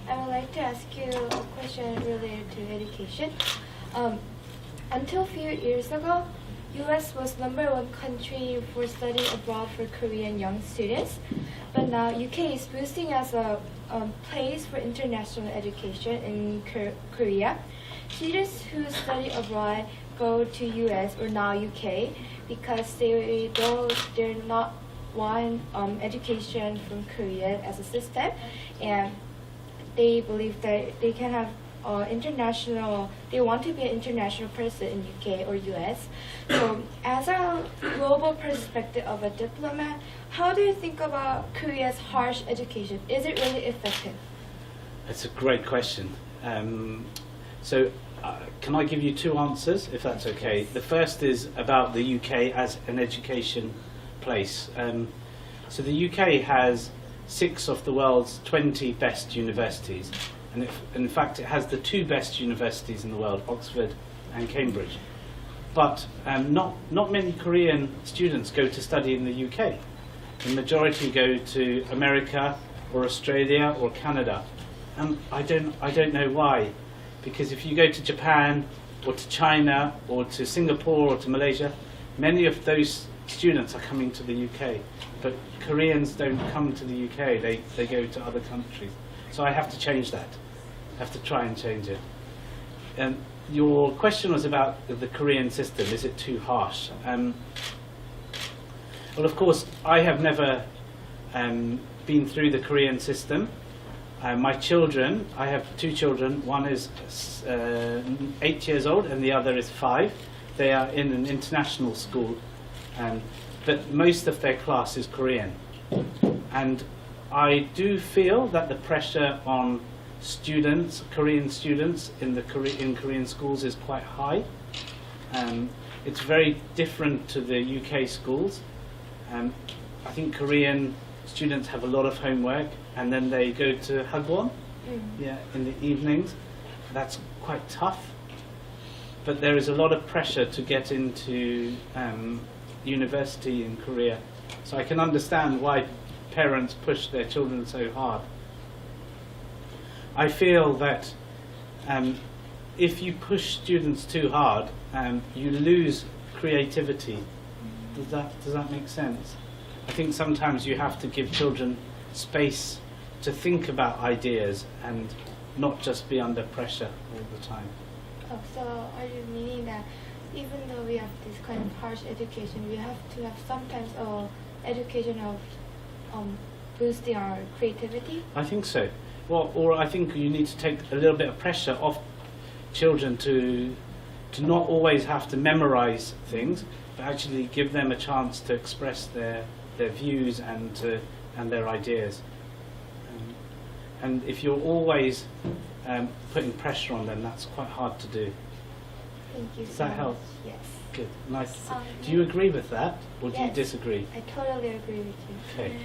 I would like to ask you a question related to education. Until a few years ago, U.S. was #1 country for studying abroad for Korean young students, but now UK is boosting as a place for international education in Korea. Students who study abroad go to U.S. or now UK because they're not want education from Korea as a system, and they believe that they can have international. They want to be an international person in UK or US. So, as a global perspective of a diplomat, how do you think about Korea's harsh education? Is it really effective? It's a great question. So, can I give you two answers, if that's okay? The first is about the UK as an education place. So the UK has 6 of the world's 20 best universities, and in fact it has the 2 best universities in the world, Oxford and Cambridge. But not many Korean students go to study in the UK. The majority go to America or Australia or Canada, and I don't know why. Because if you go to Japan or to China or to Singapore or to Malaysia, many of those students are coming to the UK. But Koreans don't come to the UK, they go to other countries. So I have to change that. I have to try and change it. And your question was about the Korean system. Is it too harsh? Well, of course, I have never been through the Korean system. My children, I have 2 children. One is 8 years old and the other is 5. They are in an international school, but most of their class is Korean. And I do feel that the pressure on students, Korean students in Korean schools is quite high. It's very different to the UK schools. I think Korean students have a lot of homework, and then they go to hagwon, in the evenings. That's quite tough. But there is a lot of pressure to get into university in Korea. So I can understand why parents push their children so hard. I feel that if you push students too hard, you lose creativity. Does that make sense? I think sometimes you have to give children space to think about ideas and not just be under pressure all the time. Oh, so are you meaning that even though we have this kind of harsh education, we have to have sometimes education of boosting our creativity? I think so. Well, or I think you need to take a little bit of pressure off children to not always have to memorize things, but actually give them a chance to express their views and their ideas. And if you're always putting pressure on them, that's quite hard to do. Thank you. Does that help? Yes. Good. Nice. Do you agree with that, or do you Yes. disagree? I totally agree with you. Okay.